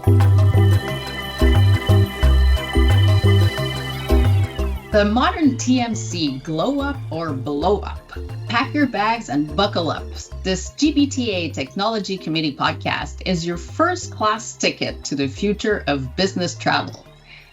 The modern TMC, glow up or blow up. Pack your bags and buckle up. This GBTA Technology Committee podcast is your first class ticket to the future of business travel.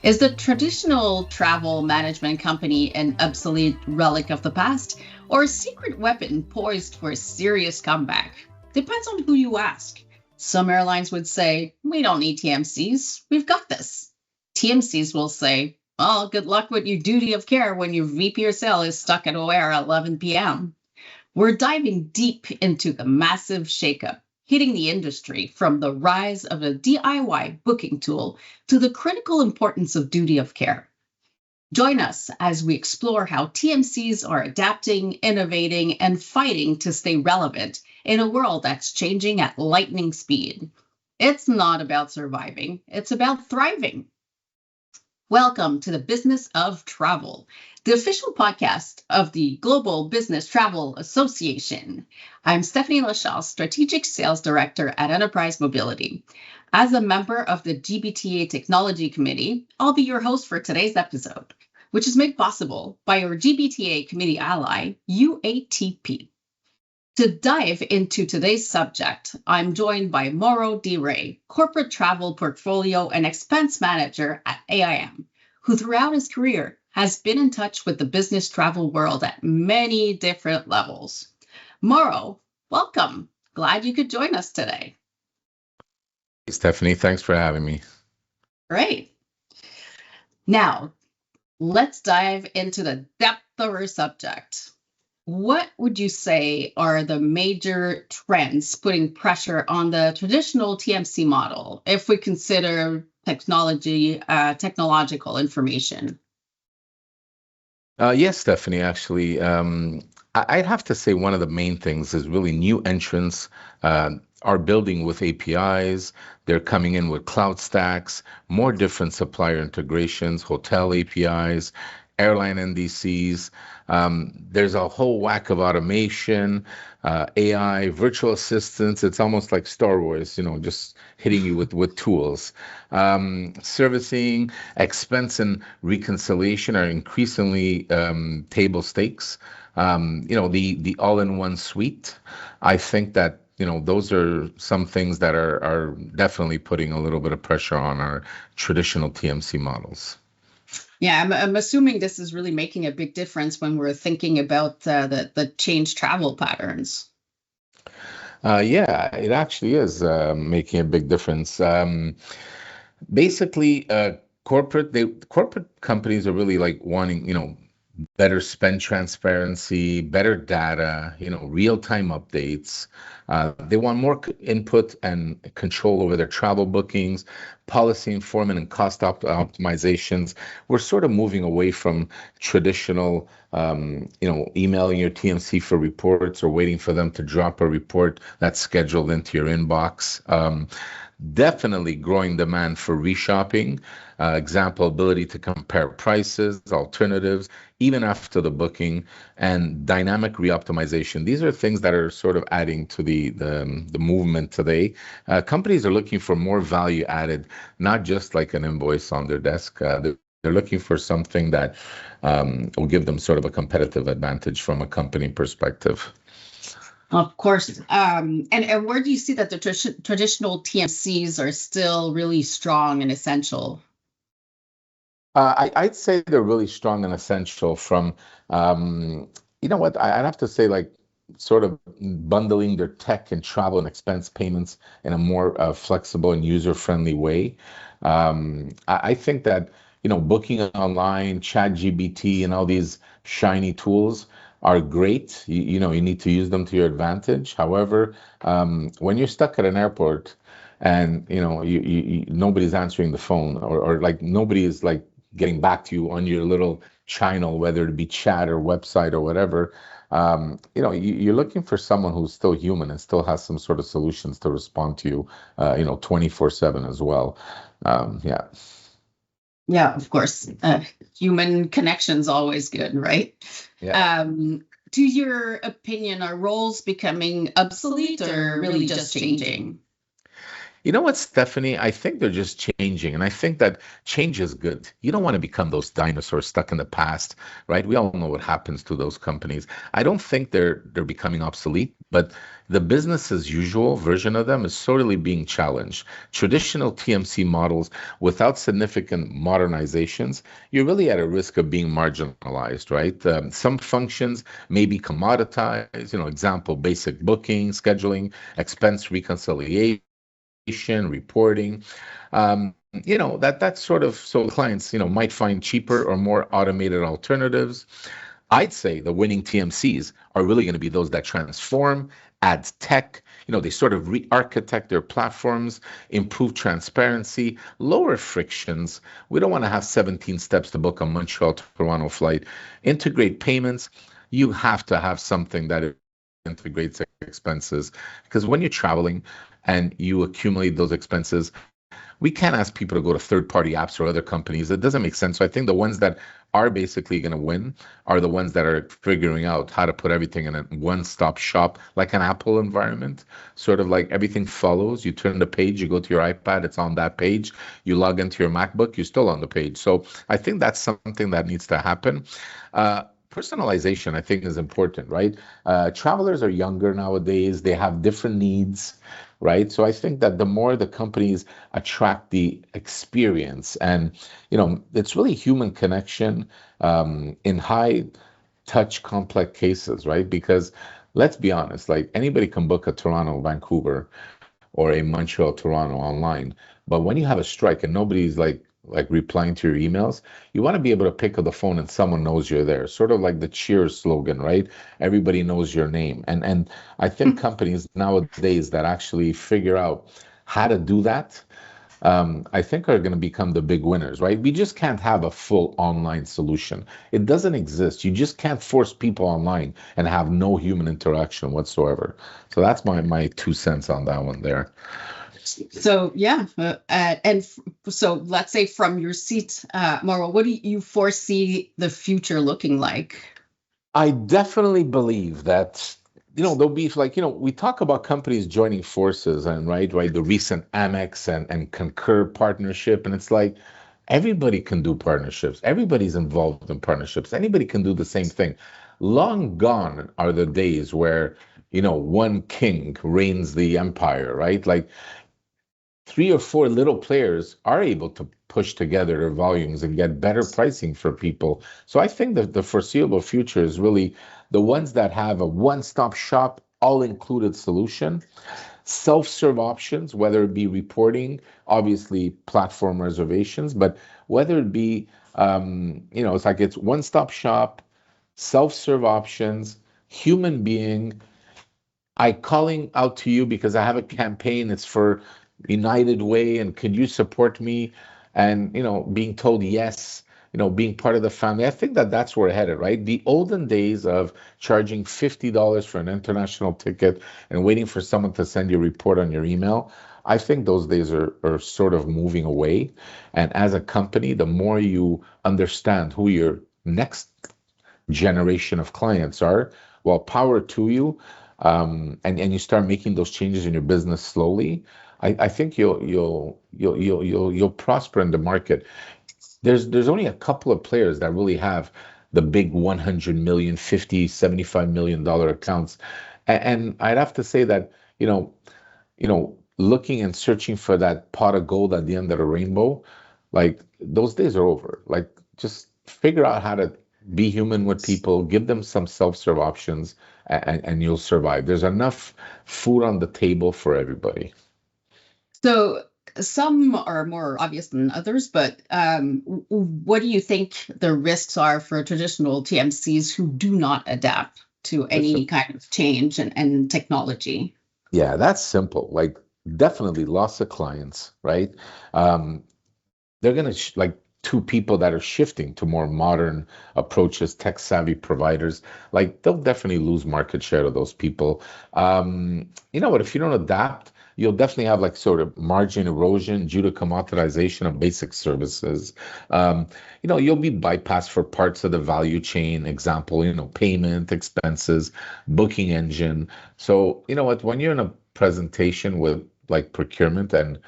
Is the traditional travel management company an obsolete relic of the past or a secret weapon poised for a serious comeback? Depends on who you ask. Some airlines would say, we don't need TMCs, we've got this. TMCs will say, well, good luck with your duty of care when your VP or sale is stuck at OR at 11 p.m. We're diving deep into the massive shakeup hitting the industry, from the rise of a DIY booking tool to the critical importance of duty of care. Join us as we explore how TMCs are adapting, innovating, and fighting to stay relevant in a world that's changing at lightning speed. It's not about surviving, it's about thriving. Welcome to the Business of Travel, the official podcast of the Global Business Travel Association. I'm Stephanie Lachance, Strategic Sales Director at Enterprise Mobility. As a member of the GBTA Technology Committee, I'll be your host for today's episode, which is made possible by your GBTA Committee ally, UATP. To dive into today's subject, I'm joined by Mauro DeRay, Corporate Travel Portfolio and Expense Manager at AIM, who throughout his career has been in touch with the business travel world at many different levels. Mauro, welcome. Glad you could join us today. Hey, Stephanie, thanks for having me. Great. Now, let's dive into the depth of our subject. What would you say are the major trends putting pressure on the traditional TMC model if we consider technological information? Yes, Stephanie, actually. I'd have to say one of the main things is really new entrants are building with APIs. They're coming in with cloud stacks, more different supplier integrations, hotel APIs, airline NDCs. There's a whole whack of automation, AI, virtual assistants. It's almost like Star Wars, just hitting you with tools. Servicing, expense, and reconciliation are increasingly table stakes. The all-in-one suite. I think that those are some things that are definitely putting a little bit of pressure on our traditional TMC models. Yeah, I'm assuming this is really making a big difference when we're thinking about the changed travel patterns. Yeah, it actually is making a big difference. Basically, corporate companies are really like wanting, better spend transparency, better data, real-time updates. They want more input and control over their travel bookings, policy information, and cost optimizations. We're sort of moving away from traditional, emailing your TMC for reports or waiting for them to drop a report that's scheduled into your inbox. Definitely growing demand for reshopping, example, ability to compare prices, alternatives, even after the booking, and dynamic reoptimization. These are things that are sort of adding to the movement today. Companies are looking for more value added, not just like an invoice on their desk. They're looking for something that will give them sort of a competitive advantage from a company perspective. Of course. And where do you see that the traditional TMCs are still really strong and essential? I'd say they're really strong and essential from, I'd have to say like sort of bundling their tech and travel and expense payments in a more flexible and user-friendly way. I think that, booking online, ChatGPT, and all these shiny tools are great. You need to use them to your advantage. However, when you're stuck at an airport and nobody's answering the phone or like nobody is like getting back to you on your little channel, whether it be chat or website or whatever, you're looking for someone who's still human and still has some sort of solutions to respond to you, 24/7 as well. Yeah. Yeah, of course. Human connection's always good, right? Yeah. To your opinion, are roles becoming obsolete or really just changing? You know what, Stephanie? I think they're just changing, and I think that change is good. You don't want to become those dinosaurs stuck in the past, right? We all know what happens to those companies. I don't think they're becoming obsolete, but the business as usual version of them is sorely being challenged. Traditional TMC models without significant modernizations, you're really at a risk of being marginalized, right? Some functions may be commoditized, example, basic booking, scheduling, expense reconciliation reporting. That's sort of so clients, might find cheaper or more automated alternatives. I'd say the winning TMCs are really going to be those that transform, add tech. They sort of re-architect their platforms, improve transparency, lower frictions. We don't want to have 17 steps to book a Montreal to Toronto flight. Integrate payments. You have to have something that integrates expenses because when you're traveling and you accumulate those expenses, we can't ask people to go to third party apps or other companies. It doesn't make sense. So I think the ones that are basically going to win are the ones that are figuring out how to put everything in a one stop shop, like an Apple environment, sort of like everything follows. You turn the page, you go to your iPad, it's on that page. You log into your MacBook, you're still on the page. So I think that's something that needs to happen. Personalization, I think, is important, right? Travelers are younger nowadays, they have different needs, right? So I think that the more the companies attract the experience and, it's really human connection in high touch complex cases, right? Because let's be honest, like anybody can book a Toronto, Vancouver, or a Montreal Toronto online. But when you have a strike and nobody's like replying to your emails, you want to be able to pick up the phone and someone knows you're there. Sort of like the Cheers slogan, right? Everybody knows your name. And I think companies nowadays that actually figure out how to do that, I think are going to become the big winners, right? We just can't have a full online solution. It doesn't exist. You just can't force people online and have no human interaction whatsoever. So that's my 2 cents on that one there. So yeah, so let's say from your seat, Mauro, what do you foresee the future looking like? I definitely believe that, there'll be like, we talk about companies joining forces and right, the recent Amex and Concur partnership. And it's like everybody can do partnerships. Everybody's involved in partnerships. Anybody can do the same thing. Long gone are the days where, one king reigns the empire, right? Like three or four little players are able to push together their volumes and get better pricing for people. So I think that the foreseeable future is really the ones that have a one-stop shop, all-included solution, self-serve options, whether it be reporting, obviously platform reservations, but whether it be, it's like it's one-stop shop, self-serve options, human being, I calling out to you because I have a campaign. It's for United Way, and could you support me? And being told yes, being part of the family. I think that that's where we're headed, right? The olden days of charging $50 for an international ticket and waiting for someone to send you a report on your email. I think those days are sort of moving away. And as a company, the more you understand who your next generation of clients are, well, power to you, and you start making those changes in your business slowly. I think you'll prosper in the market. There's only a couple of players that really have the big 100 million, 50, 75 million dollar accounts, and I'd have to say that looking and searching for that pot of gold at the end of the rainbow, like those days are over. Like just figure out how to be human with people, give them some self-serve options, and you'll survive. There's enough food on the table for everybody. So some are more obvious than others, but what do you think the risks are for traditional TMCs who do not adapt to Listen, any kind of change and technology? yeah, that's simple. Like definitely loss of clients, right? Um, they're going to like two people that are shifting to more modern approaches, tech savvy providers, like they'll definitely lose market share to those people. You know what? If you don't adapt, you'll definitely have like sort of margin erosion due to commoditization of basic services. You'll be bypassed for parts of the value chain, example, payment, expenses, booking engine. So, you know what? When you're in a presentation with like procurement. And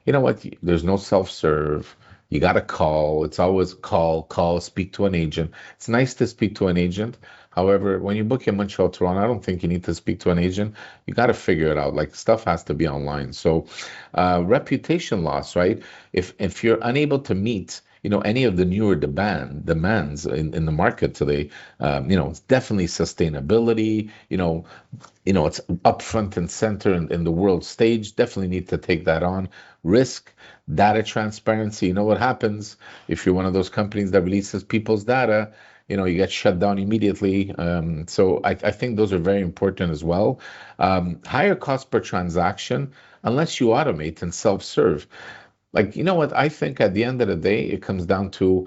you know what? There's no self-serve. You got to call. It's always call, speak to an agent. It's nice to speak to an agent. However, when you book in Montreal, Toronto, I don't think you need to speak to an agent. You got to figure it out. Like stuff has to be online. So, reputation loss, right? If you're unable to meet, any of the newer demands in the market today, it's definitely sustainability. It's up front and center in the world stage. Definitely need to take that on. Risk, data transparency. You know what happens if you're one of those companies that releases people's data? You get shut down immediately. So I think those are very important as well. Higher cost per transaction, unless you automate and self-serve. Like, you know what? I think at the end of the day, it comes down to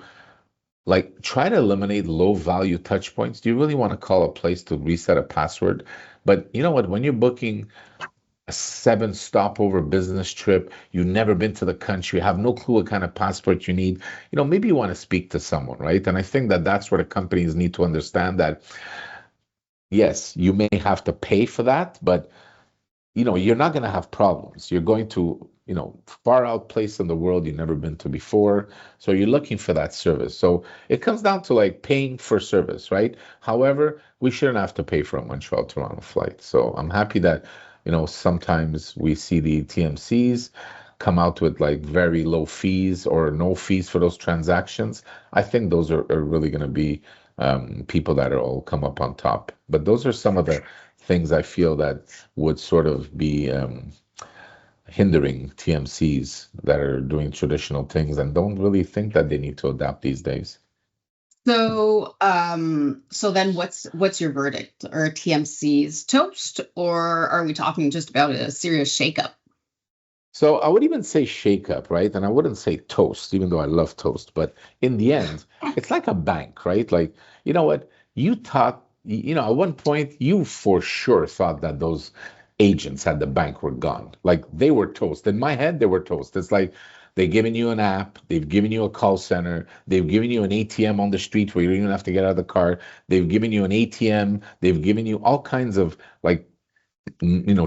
like try to eliminate low value touch points. Do you really want to call a place to reset a password? But you know what? When you're booking a 7 stopover business trip, you've never been to the country, have no clue what kind of passport you need, maybe you want to speak to someone, right? And I think that that's where the companies need to understand that, yes, you may have to pay for that, but you're not going to have problems. You're going to, far out place in the world you've never been to before. So you're looking for that service. So it comes down to like paying for service, right? However, we shouldn't have to pay for a Montreal Toronto flight. So I'm happy that, sometimes we see the TMCs come out with like very low fees or no fees for those transactions. I think those are really going to be people that are all come up on top. But those are some of the things I feel that would sort of be hindering TMCs that are doing traditional things and don't really think that they need to adapt these days. So then what's your verdict? Are TMCs toast, or are we talking just about a serious shakeup? So I would even say shakeup, right? And I wouldn't say toast, even though I love toast. But in the end, it's like a bank, right? Like, you know what? You thought, at one point, you for sure thought that those agents at the bank were gone. Like they were toast. In my head, they were toast. It's like they've given you an app, they've given you a call center, they've given you an ATM on the street where you don't even have to get out of the car. They've given you an ATM, they've given you all kinds of like,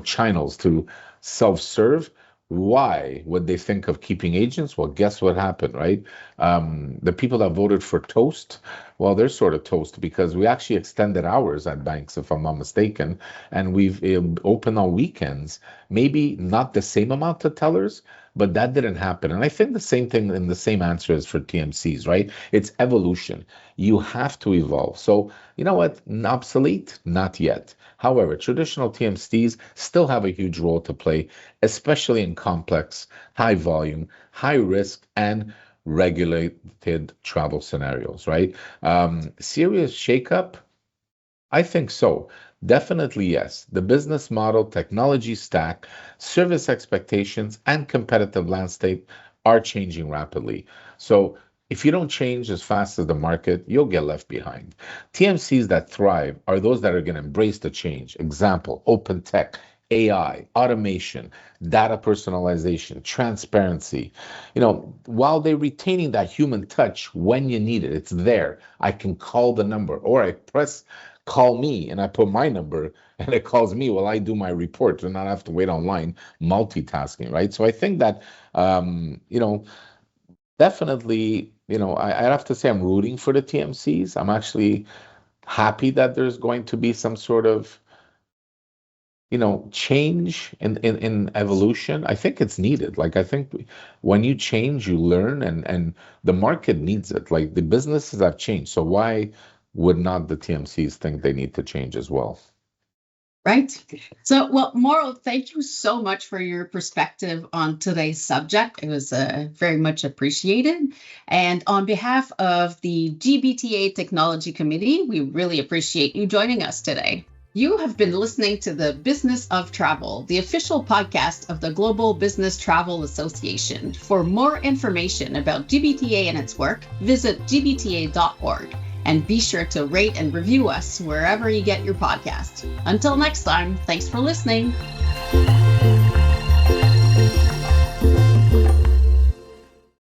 channels to self-serve. Why would they think of keeping agents? Well, guess what happened, right? The people that voted for toast, well, they're sort of toast because we actually extended hours at banks, if I'm not mistaken, and we've opened on weekends. Maybe not the same amount of tellers, but that didn't happen. And I think the same thing and the same answer is for TMCs, right? It's evolution. You have to evolve. So, you know what? Obsolete? Not yet. However, traditional TMCs still have a huge role to play, especially in complex, high volume, high risk, and regulated travel scenarios, right? Serious shakeup? I think so. Definitely yes. The business model, technology stack, service expectations, and competitive landscape are changing rapidly. So if you don't change as fast as the market, you'll get left behind. TMCs that thrive are those that are going to embrace the change. Example, open tech, AI, automation, data personalization, transparency. While they're retaining that human touch when you need it, it's there. I can call the number or I press call me and I put my number and it calls me while I do my report and not have to wait online, multitasking, right? So I think that, definitely, I have to say I'm rooting for the TMCs. I'm actually happy that there's going to be some sort of, change in evolution. I think it's needed. Like, I think when you change, you learn and the market needs it. Like the businesses have changed. So why would not the TMCs think they need to change as well? Right. So, well, Mauro, thank you so much for your perspective on today's subject. It was very much appreciated. And on behalf of the GBTA Technology Committee, we really appreciate you joining us today. You have been listening to the Business of Travel, the official podcast of the Global Business Travel Association. For more information about GBTA and its work, visit gbta.org. And be sure to rate and review us wherever you get your podcast. Until next time, thanks for listening.